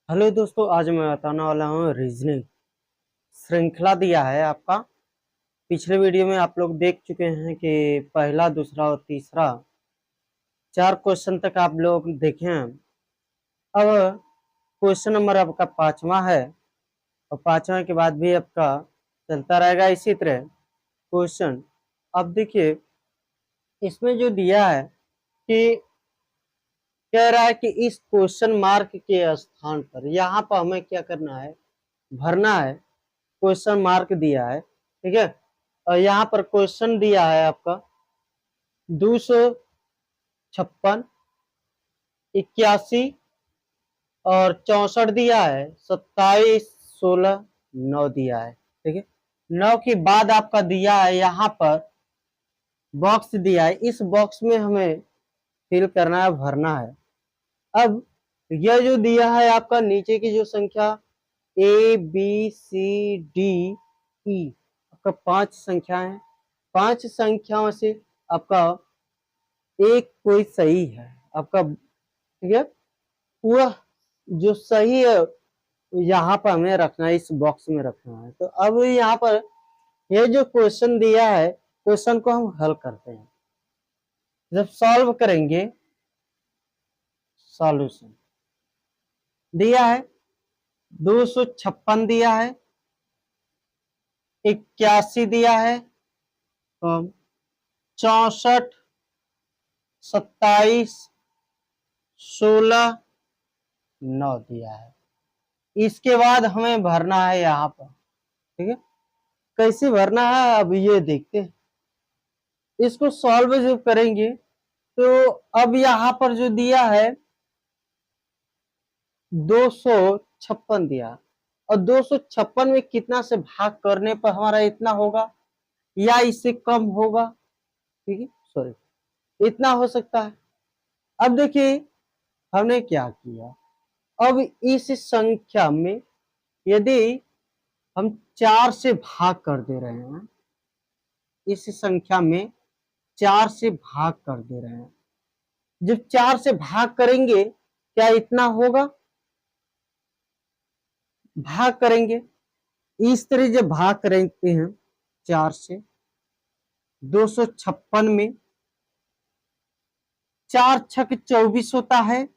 Hello दोस्तों, आज मैं बताने वाला हूँ रीजनिंग श्रृंखला दिया है आपका। पिछले वीडियो में आप लोग देख चुके हैं कि पहला, दूसरा और तीसरा 4 क्वेश्चन तक आप लोग देखे हैं। अब क्वेश्चन नंबर आपका 5वां है और 5वां के बाद भी आपका चलता रहेगा इसी तरह क्वेश्चन। अब देखिए, इसमें जो दिया है कि कह रहा है कि इस क्वेश्चन मार्क के स्थान पर यहाँ पर हमें क्या करना है, भरना है। क्वेश्चन मार्क दिया है, ठीक है। और यहाँ पर क्वेश्चन दिया है आपका 256, 81 और 64 दिया है, 27, 16, 9 दिया है, ठीक है। 9 के बाद आपका दिया है यहाँ पर बॉक्स दिया है, इस बॉक्स में हमें फिल करना है, भरना है। अब यह जो दिया है आपका नीचे की जो संख्या A B C D E, आपका 5 संख्या है। 5 संख्याओं से आपका एक कोई सही है आपका, ठीक है। पूरा जो सही है यहाँ पर हमें रखना है, इस बॉक्स में रखना है। तो अब यहाँ पर ये जो क्वेश्चन दिया है, क्वेश्चन को हम हल करते हैं। जब सॉल्व करेंगे, सॉल्यूशन दिया है 256 दिया है, 81 दिया है, 64, 27, 16, 9 दिया है। इसके बाद हमें भरना है यहाँ पर, ठीक है। कैसे भरना है अब ये देखते हैं। इसको सॉल्व जब करेंगे तो अब यहाँ पर जो दिया है 256 दिया, और 256 में कितना से भाग करने पर हमारा इतना होगा या इससे कम होगा, ठीक है, सॉरी, इतना हो सकता है। अब देखिए हमने क्या किया, अब इस संख्या में यदि हम 4 से भाग कर दे रहे हैं, इस संख्या में 4 से भाग कर दे रहे हैं, जब 4 से भाग करेंगे क्या इतना होगा, भाग करेंगे इस तरह जब भाग करते हैं 4 से 256 में 4 छक 24 होता है,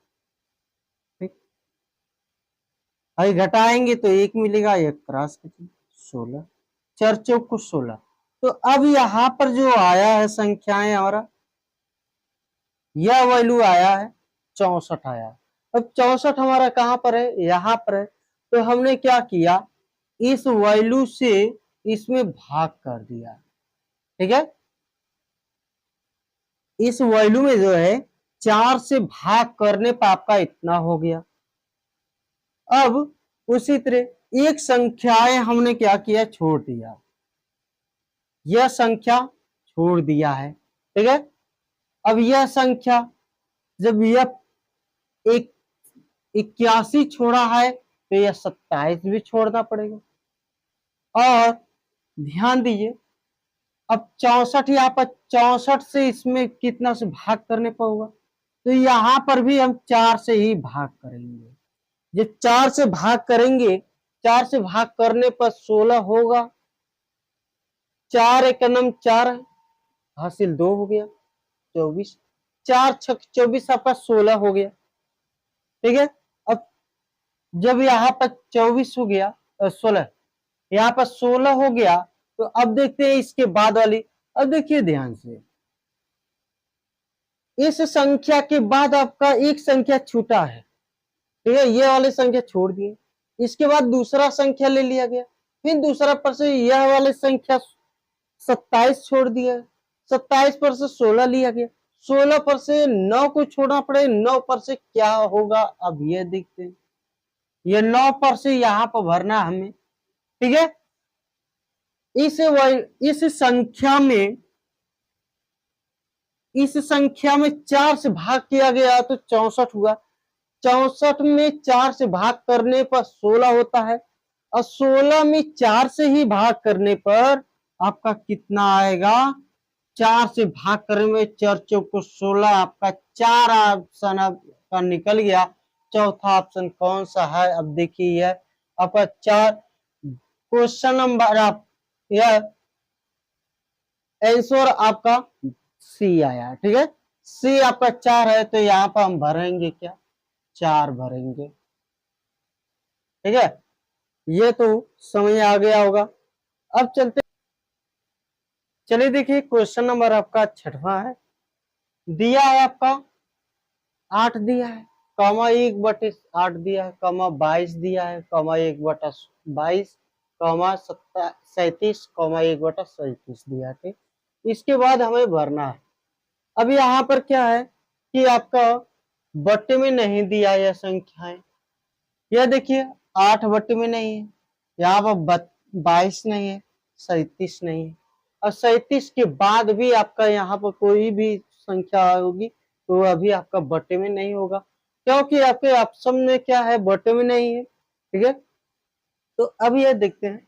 अभी घटाएंगे तो 1 मिलेगा, 1 क्रॉस 16, 4 चौक 16। तो अब यहाँ पर जो आया है संख्याएं हमारा, यह वैल्यू आया है 64 आया। अब 64 हमारा कहां पर है, यहाँ पर है। तो हमने क्या किया, इस वैल्यू से इसमें भाग कर दिया, ठीक है। इस वैल्यू में जो है 4 से भाग करने पर आपका इतना हो गया। अब उसी तरह एक संख्याएं हमने क्या किया, छोड़ दिया, यह संख्या छोड़ दिया है, ठीक है। अब यह संख्या जब यह 81 छोड़ा है तो यह 27 भी छोड़ना पड़ेगा। और ध्यान दीजिए, अब 64 यहाँ पर 64 से इसमें कितना से भाग करने पर होगा, तो यहाँ पर भी हम 4 से ही भाग करेंगे। जब 4 से भाग करेंगे, 4 से भाग करने पर 16 होगा, 4 एकम 4 हासिल 2 हो गया 24, 4 छक 24 आपका 16 हो गया, ठीक है। अब जब यहाँ पर 24 हो गया, 16 यहाँ पर 16 हो गया, तो अब देखते हैं इसके बाद वाली। अब देखिए ध्यान से, इस संख्या के बाद आपका एक संख्या छूटा है, ठीक है, ये वाली संख्या छोड़ दिए। इसके बाद दूसरा संख्या ले लिया गया, फिर दूसरा पर से यह वाली संख्या 27 छोड़ दिया, 27 पर से 16 लिया गया, 16 पर से 9 को छोड़ना पड़े, 9 पर से क्या होगा अब ये देखते हैं। ये 9 पर से यहाँ पर भरना हमें, ठीक है। इस संख्या में 4 से भाग किया गया तो 64 हुआ, 64 में 4 से भाग करने पर 16 होता है, और 16 में 4 से ही भाग करने पर आपका कितना आएगा, 4 से भाग करने में 4 चौक 16, आपका 4 ऑप्शन आपका निकल गया। चौथा ऑप्शन कौन सा है? अब देखिए यह आपका 4 क्वेश्चन नंबर आप यह आंसर आपका सी आया, ठीक है। सी आपका 4 है, तो यहाँ पर हम भरेंगे क्या? 4 भरेंगे, ठीक है। ये तो समझ आ गया होगा। अब चलते, चलिए देखिए क्वेश्चन नंबर आपका 6वां है। दिया है आपका 8 दिया है, कमा 1/8 दिया है, कमा 22 दिया है, कमा 1/22, कमा 37, कमा 1/37 दिया है, ठीक। इसके बाद हमें भरना है। अब यहाँ पर क्या है कि आपका बट्टे में नहीं दिया यह संख्याएं। यह देखिए 8 बट्टे में नहीं है, यहाँ पर 22 नहीं है, 37 नहीं है, और 37 के बाद भी आपका यहाँ पर कोई भी संख्या होगी तो अभी आपका बट्टे में नहीं होगा, क्योंकि आपके ऑप्शन में क्या है? बट्टे में नहीं है, ठीक है। तो अब यह देखते हैं,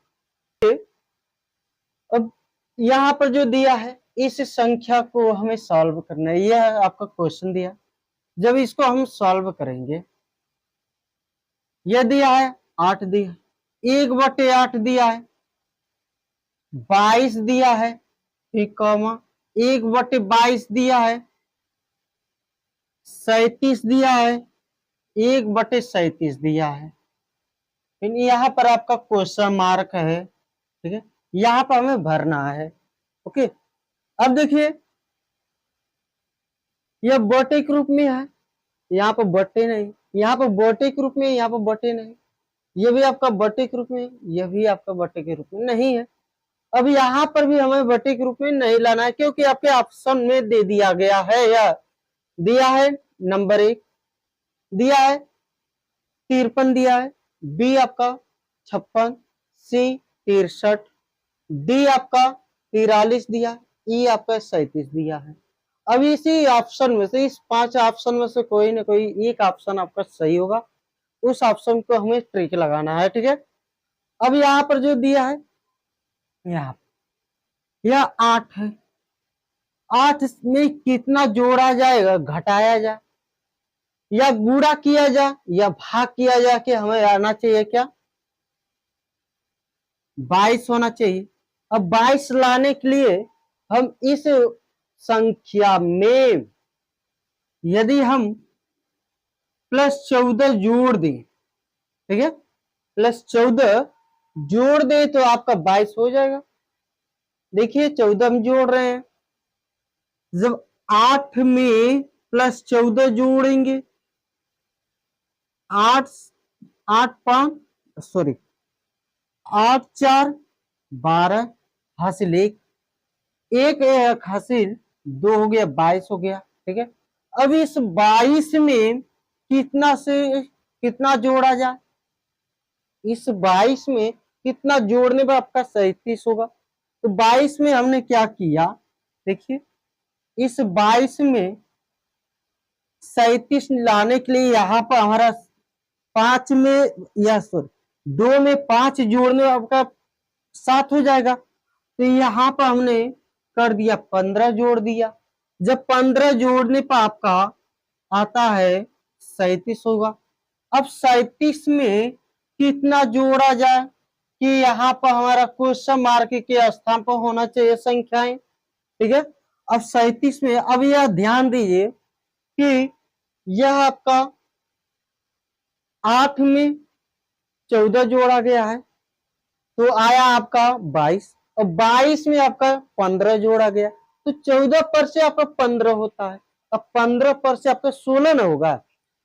अब यहाँ पर जो दिया है इस संख्या को हमें सॉल्व करना है। यह आपका क्वेश्चन दिया, जब इसको हम सॉल्व करेंगे, यह दिया है 8 दिया, 1/8 दिया है, 22 दिया है, ठीक, कॉमा 1/22 दिया है, 37 दिया है, 1/37 दिया है। फिर यहाँ पर आपका क्वेश्चन मार्क है, ठीक है, यहाँ पर हमें भरना है। ओके, अब देखिए यह बटे के रूप में है, यहाँ पर बटे नहीं, यहाँ पर बटे के रूप में, यहाँ पर बटे नहीं, यह भी आपका बटे के रूप में, यह भी आपका बटे के रूप में नहीं है। अब यहाँ पर भी हमें बटे के रूप में नहीं लाना है, क्योंकि आपके ऑप्शन में दे दिया गया है, या दिया है नंबर 1 दिया है, 53 दिया है, बी आपका 56, सी 63, डी आपका 43 दिया, ई आपका 37 दिया है। अब इसी ऑप्शन में से, इस 5 ऑप्शन में से कोई ना कोई एक ऑप्शन आपका सही होगा, उस ऑप्शन को हमें ट्रिक लगाना है, ठीक है। अब यहाँ पर जो दिया है, यहाँ यह 8 है, 8 में कितना जोड़ा जाएगा, घटाया जाए, या गुणा किया जाए, या भाग किया जाए, कि हमें आना चाहिए क्या? 22 होना चाहिए। अब 22 लाने के लिए हम इस संख्या में यदि हम +14 जोड़ दें, ठीक है, +14 जोड़ दे तो आपका 22 हो जाएगा। देखिए 14 हम जोड़ रहे हैं, जब 8 में +14 जोड़ेंगे, 8 8 5 सॉरी 8 4 12 हासिल 1 1 हासिल 2 हो गया, 22 हो गया, ठीक है। अब इस 22 में कितना से कितना जोड़ा जाए? इस 22 में कितना जोड़ने पर आपका 37 होगा? तो 22 में हमने क्या किया, देखिए इस 22 में 37 लाने के लिए यहाँ पर हमारा 5 में, या सॉरी 2 में 5 जोड़ने में आपका 7 हो जाएगा, तो यहाँ पर हमने कर दिया 15 जोड़ दिया। जब 15 जोड़ने पर आपका आता है 37 होगा। अब 37 में कितना जोड़ा जाए कि यहाँ पर हमारा क्वेश्चन मार्क के स्थान पर होना चाहिए संख्याएं, ठीक है। अब 37 में, अब यह ध्यान दीजिए कि यह आपका 8 में 14 जोड़ा गया है तो आया आपका 22, और 22 में आपका 15 जोड़ा गया, तो 14 पर से आपका 15 होता है। अब 15 पर से आपका 16 ना होगा,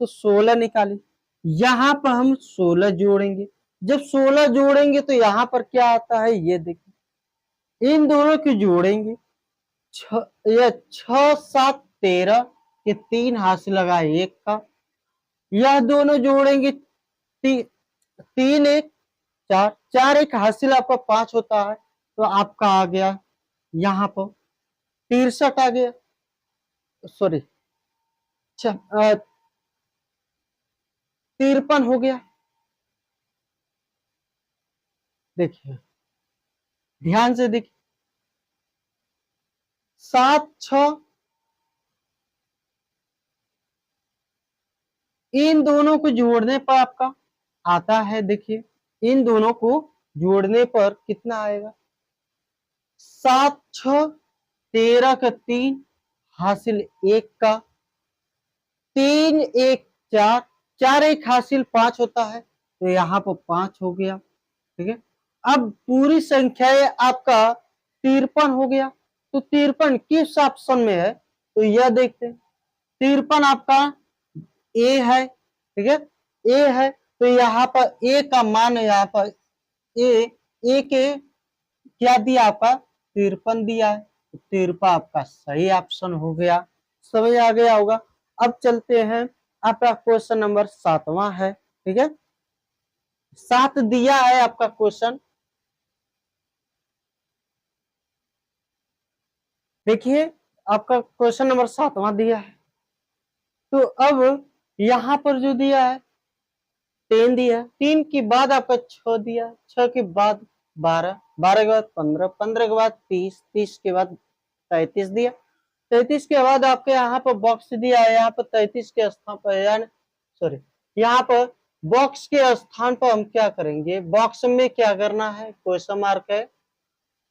तो 16 निकालिए, यहाँ पर हम 16 जोड़ेंगे। जब 16 जोड़ेंगे तो यहाँ पर क्या आता है, ये देखिए, इन दोनों को जोड़ेंगे, 6 7 13 ये 3 हाथ से लगा 1 का, यह दोनों जोड़ेंगे, 3 1 4 4 1 हासिल आपका 5 होता है, तो आपका आ गया यहाँ पर 63 आ गया, सॉरी 53 हो गया। देखिए ध्यान से देखिए, 7 6 इन दोनों को जोड़ने पर आपका आता है, देखिए इन दोनों को जोड़ने पर कितना आएगा, 7 6 13 का 3 हासिल 1 का 3 1 4 4 1 हासिल 5 होता है, तो यहाँ पर 5 हो गया। ठीक है, अब पूरी संख्या आपका 53 हो गया। तो 53 किस ऑप्शन में है, तो यह देखते हैं 53 आपका ए है। ठीक है, ए है, तो यहाँ पर ए का मान है, यहाँ पर ए के क्या दिया आपका 53 दिया है, तो 53 आपका सही ऑप्शन हो गया। समझ आ गया होगा। अब चलते हैं, आपका क्वेश्चन नंबर 7वां है। ठीक है, 7 दिया है आपका क्वेश्चन। देखिए आपका क्वेश्चन नंबर 7वां दिया है। तो अब यहां पर जो दिया है 10 दिया, 3 के बाद आपका 6 दिया, 6 के बाद 12, 12 के बाद 15, 15 के बाद 30, 30 के बाद 33 दिया, 33 के बाद आपके यहाँ पर बॉक्स दिया है, यहाँ पर 33 के स्थान पर यानी सॉरी यहाँ पर बॉक्स के स्थान पर हम क्या करेंगे, बॉक्स में क्या करना है, क्वेश्चन मार्क है,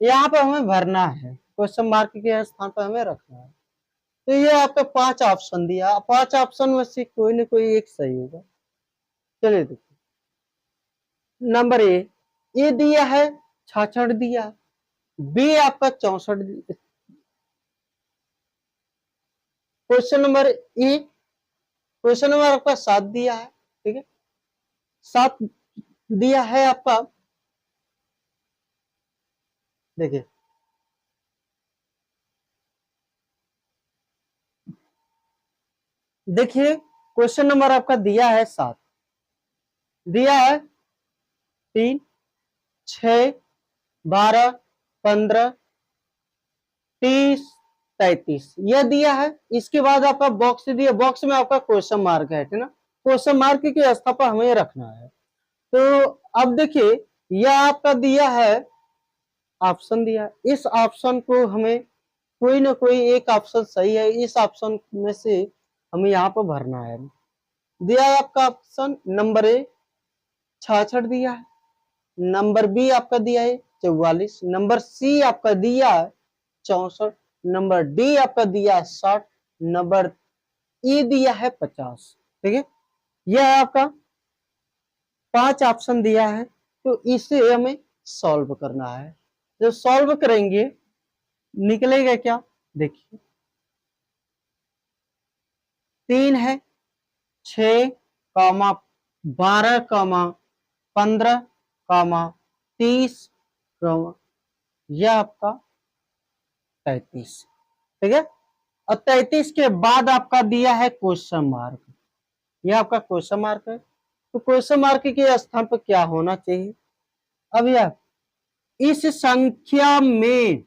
यहाँ पर हमें भरना है, क्वेश्चन मार्क के स्थान पर हमें रखना है। तो ये आपका 5 ऑप्शन दिया, 5 ऑप्शन में से कोई ना कोई एक सही होगा। चलिए देखिए, नंबर ए दिया है 66 दिया, बी आपका 64, question number A, question number आपका 7 दिया है। ठीक है, 7 दिया है आपका, देखिए देखिए क्वेश्चन नंबर आपका दिया है 7, दिया है 3 6 12 15 30 33 यह दिया है। इसके बाद आपका बॉक्स दिया, बॉक्स में आपका क्वेश्चन मार्क है, ठीक ना, क्वेश्चन मार्क के स्थान पर हमें रखना है। तो अब देखिए यह आपका दिया है ऑप्शन दिया, इस ऑप्शन को हमें कोई ना कोई एक ऑप्शन सही है, इस ऑप्शन में से हमें यहाँ पर भरना है। दिया है आपका ऑप्शन नंबर ए 66 दिया है, नंबर बी आपका दिया है 44, नंबर सी आपका दिया है 64, नंबर डी आपका दिया है 60, नंबर ई दिया है 50। ठीक है, यह आपका 5 ऑप्शन दिया है। तो इसे हमें सॉल्व करना है। जब सॉल्व करेंगे निकलेगा क्या, देखिए 3 है 6 कामा 12 कामा 15 कामा 30 कामा यह आपका 33। ठीक है, और 33 के बाद आपका दिया है क्वेश्चन मार्क, यह आपका क्वेश्चन मार्क है। तो क्वेश्चन मार्क के स्थान पर क्या होना चाहिए, अब यह इस संख्या में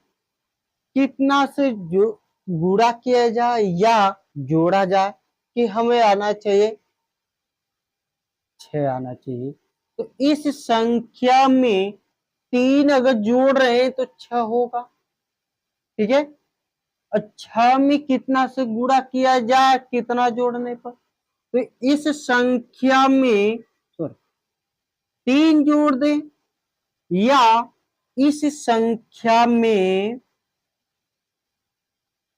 कितना से जो गुणा किया जाए या जोड़ा जाए, कि हमें आना चाहिए 6 आना चाहिए। तो इस संख्या में 3 अगर जोड़ रहे हैं तो 6 होगा। ठीक है, और 6 में कितना से गुणा किया जाए, कितना जोड़ने पर, तो इस संख्या में 3 जोड़ दें या इस संख्या में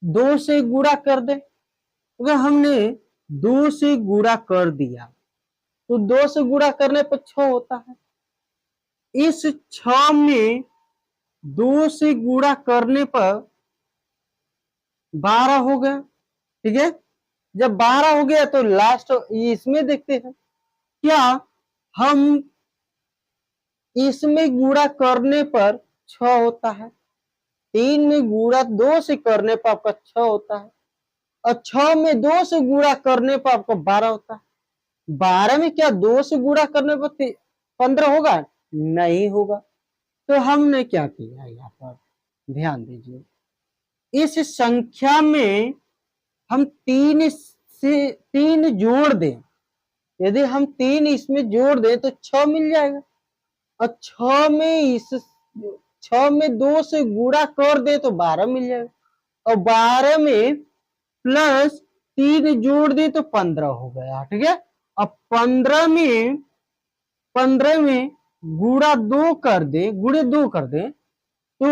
2 से गुणा कर दे। अगर हमने 2 से गुणा कर दिया तो 2 से गुणा करने पर 6 होता है। इस 6 में 2 से गुणा करने पर 12 हो गया। ठीक है, जब 12 हो गया तो लास्ट इसमें देखते हैं क्या हम इसमें गुणा करने पर 6 होता है, 3 में गुणा 2 से करने पर आपका 6 होता है, और 6 में 2 से गुणा करने पर आपका 12 होता है। 12 में क्या 2 से गुणा करने पर 15 होगा, नहीं होगा। तो हमने क्या किया, यहाँ पर ध्यान दीजिए, इस संख्या में हम 3 जोड़ दें, यदि हम 3 इसमें जोड़ दें तो 6 मिल जाएगा, और 6 में 2 से गुणा कर दे तो 12 मिल जाएगा, और 12 में प्लस 3 जोड़ दे तो 15 हो गया। ठीक है, अब 15 में गुणा 2 कर दे, गुणे 2 कर दे तो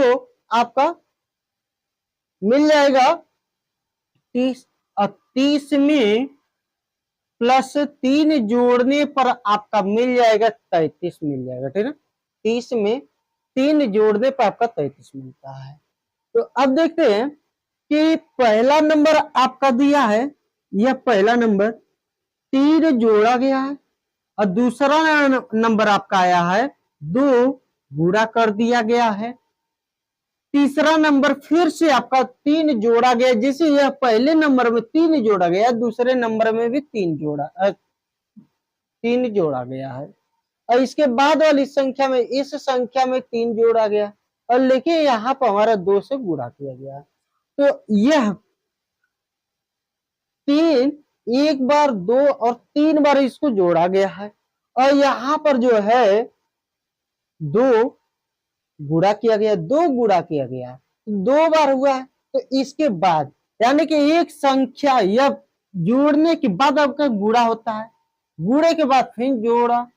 आपका मिल जाएगा 30। और 30 में +3 जोड़ने पर आपका मिल जाएगा 33 मिल जाएगा, ठीक है। 30 में 3 जोड़ने पर आपका 33 मिलता है। तो अब देखते हैं कि पहला नंबर आपका दिया है, यह पहला नंबर 3 जोड़ा गया है, और दूसरा नंबर आपका आया है 2 गुणा कर दिया गया है। तीसरा नंबर फिर से आपका 3 जोड़ा गया, जैसे यह पहले नंबर में 3 जोड़ा गया, दूसरे नंबर में भी 3 जोड़ा गया है। और इसके बाद वाली संख्या में, इस संख्या में 3 जोड़ा गया, और लेकिन यहाँ पर हमारा 2 से गुणा किया गया। तो यह 3 एक बार, 2 और 3 बार इसको जोड़ा गया है, और यहाँ पर जो है 2 गुणा किया गया, 2 गुणा किया गया, 2 बार हुआ है। तो इसके बाद यानी कि एक संख्या या जोड़ने के बाद आपका गुणा होता है, गुणे के बाद फिर जोड़ा,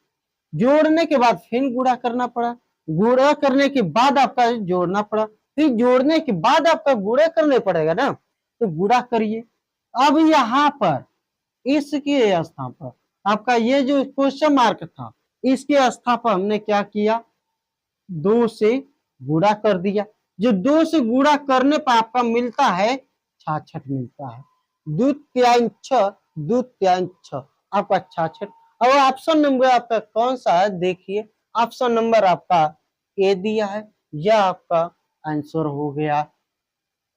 जोड़ने के बाद फिर गुणा करना पड़ा, गुणा करने के बाद आपका जोड़ना पड़ा, फिर जोड़ने के बाद आपका गुणा करने पड़ेगा ना, तो गुणा करिए। अब यहाँ पर इसके स्थान पर आपका ये जो क्वेश्चन मार्क था, इसके स्थान पर हमने क्या किया, 2 से गुणा कर दिया। जो 2 से गुणा करने पर आपका मिलता है 66 मिलता है। द्वितीयांश आपका 66। अब ऑप्शन नंबर आपका कौन सा है, देखिए ऑप्शन नंबर आपका ए दिया है, यह आपका आंसर हो गया।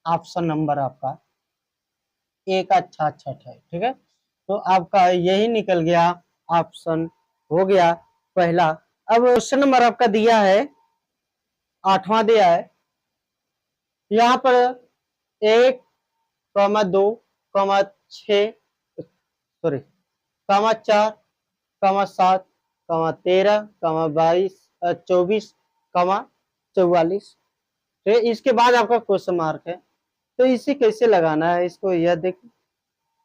ऑप्शन नंबर आपका ए का 66 है, ठीक है। तो आपका यही निकल गया, ऑप्शन हो गया पहला। अब क्वेश्चन नंबर आपका दिया है 8वां दिया है, यहाँ पर 1, 2, 6 सॉरी 4, 7, 13, 22, 24, 44। तो इसके बाद आपका क्वेश्चन मार्क है, तो इसे कैसे लगाना है, इसको यह देख।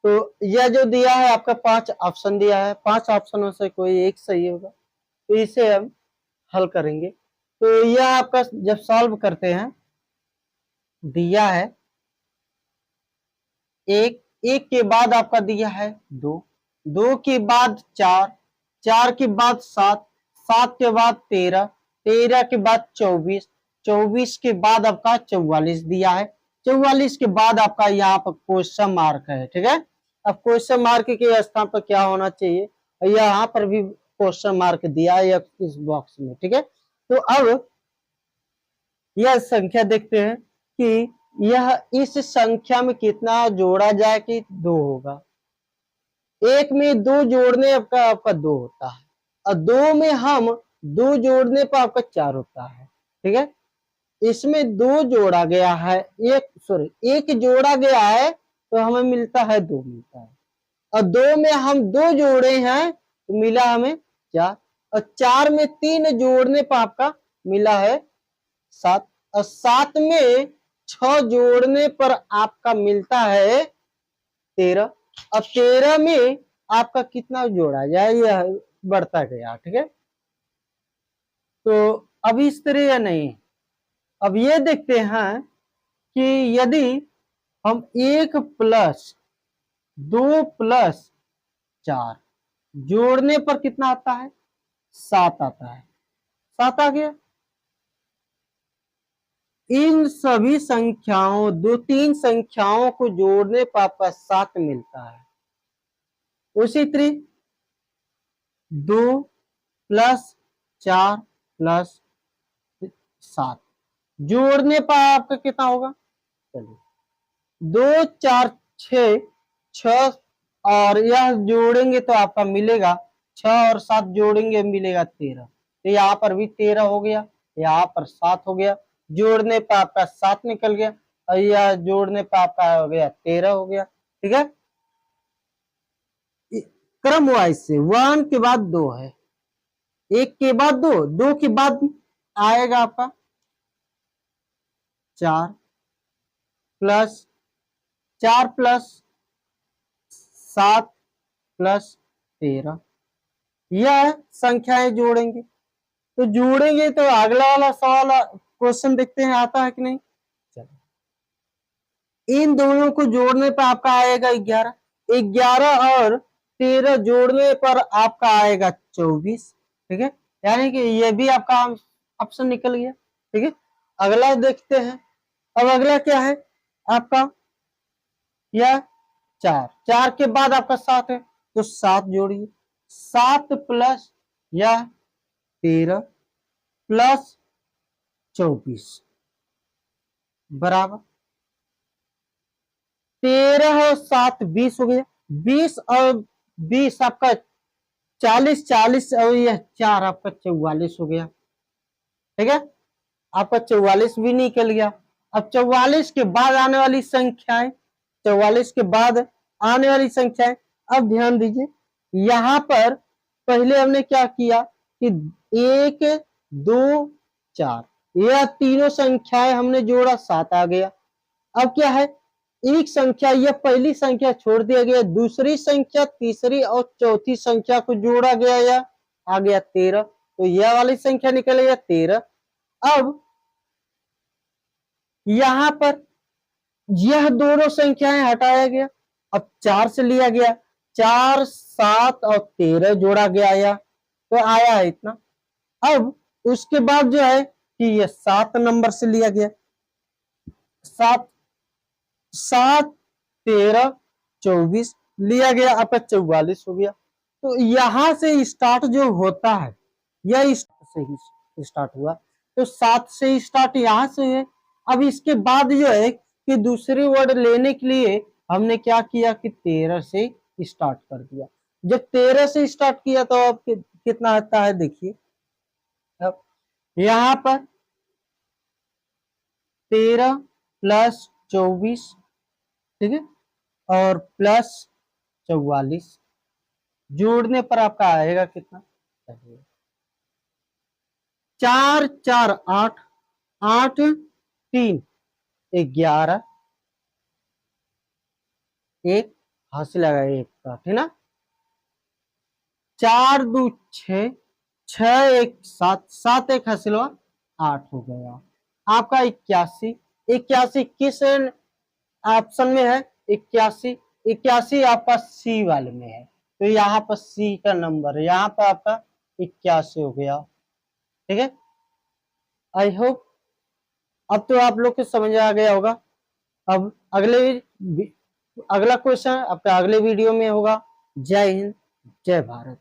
तो यह जो दिया है आपका 5 ऑप्शन दिया है, 5 ऑप्शनों से कोई एक सही होगा, तो इसे हम हल करेंगे। तो यह आपका जब सॉल्व करते हैं, दिया है 1, 1 के बाद आपका दिया है 2, 2 के बाद 4, 4 के बाद 7, 7 के बाद 13, 13 के बाद 24, 24 के बाद आपका 44 दिया है, 44 के बाद आपका यहाँ पर क्वेश्चन मार्क है, ठीक है। अब क्वेश्चन मार्क के स्थान पर क्या होना चाहिए, यहाँ पर भी क्वेश्चन मार्क दिया है इस बॉक्स में, ठीक है। तो अब यह संख्या देखते हैं कि यह इस संख्या में कितना जोड़ा जाए कि 2 होगा। 1 में 2 जोड़ने का आपका 2 होता है, और 2 में हम 2 जोड़ने पर आपका 4 होता है, ठीक है। इसमें 2 जोड़ा गया है, एक जोड़ा गया है, तो हमें मिलता है 2 मिलता है, और 2 में हम 2 जोड़े हैं तो मिला हमें 4, और 4 में 3 जोड़ने पर आपका मिला है 7, और 7 में 6 जोड़ने पर आपका मिलता है 13, अब 13 में आपका कितना जोड़ा जाए, यह बढ़ता गया, ठीक है। तो अब इस तरह या नहीं, अब ये देखते हैं कि यदि हम 1 + 2 + 4 जोड़ने पर कितना आता है, 7 आता है, 7 आ गया। इन सभी संख्याओं, 3 संख्याओं को जोड़ने पर आपका 7 मिलता है। उसी तरह 2 + 4 + 7 जोड़ने पर आपका कितना होगा, चलिए 2, 4, 6 और यह जोड़ेंगे तो आपका मिलेगा 6 और 7 जोड़ेंगे मिलेगा 13, तो यहाँ पर भी 13 हो गया, यहाँ पर 7 हो गया, जोड़ने पर आपका 7 निकल गया, और यह जोड़ने पर आपका हो गया 13 हो गया, ठीक है। क्रम वाइज से 1 के बाद 2 है, 1 के बाद 2, 2 के बाद आएगा आपका 4 + 7 + 13। यह संख्याएं जोड़ेंगे, तो जोड़ेंगे तो अगला वाला सवाल क्वेश्चन देखते हैं आता है कि नहीं। चलो इन दोनों को जोड़ने पर आपका आएगा 11, 11 और 13 जोड़ने पर आपका आएगा 24। ठीक है, यानी कि ये भी आपका ऑप्शन निकल गया। ठीक है, अगला देखते हैं। अब अगला क्या है आपका, यह 4, 4 के बाद आपका 7 है, तो 7 जोड़िए। 7 प्लस यह 13 प्लस 24 बराबर 13 और 7 20 हो गया। 20 और 20 आपका 40, 40 और यह 4 आपका 44 हो गया। ठीक है, आपका 44 भी निकल गया। अब 44 के बाद आने वाली संख्याएं, 44 के बाद आने वाली संख्याएं, अब ध्यान दीजिए यहां पर पहले हमने क्या किया कि 1 2 4 यह तीनों संख्याएं हमने जोड़ा, 7 आ गया। अब क्या है, एक संख्या, यह पहली संख्या छोड़ दिया गया, दूसरी संख्या, तीसरी और चौथी संख्या को जोड़ा गया, या आ गया 13, तो यह वाली संख्या निकल गया 13। अब यहां पर यह दोनों संख्याएं हटाया गया, अब 4 से लिया गया, 4 7 और 13 जोड़ा गया, या तो आया है इतना। अब उसके बाद जो है कि यह 7 नंबर से लिया गया, 7 7 13 24 लिया गया, आपका 44 हो गया। तो यहां से स्टार्ट जो होता है, यह से ही स्टार्ट हुआ, तो 7 से स्टार्ट यहां से है। अब इसके बाद जो है कि दूसरी वर्ड लेने के लिए हमने क्या किया कि 13 से स्टार्ट कर दिया। जब 13 से स्टार्ट किया तो अब कितना आता है देखिए, अब यहां पर 13 प्लस 24, ठीक है, और प्लस 44 जोड़ने पर आपका आएगा कितना, 4 4 8 8 3 11, एक हासिल लगा एक का, ठीक ना, 4 2 6 6 1 7 7 1 हासिल हुआ 8 हो गया आपका 81। 81 किस ऑप्शन में है, 81 81 आपका सी वाले में है, तो यहाँ पर सी का नंबर, यहाँ पर आपका 81 हो गया। ठीक है, आई होप अब तो आप लोग को समझ आ गया होगा। अब अगला क्वेश्चन आपका अगले वीडियो में होगा। जय हिंद, जय भारत।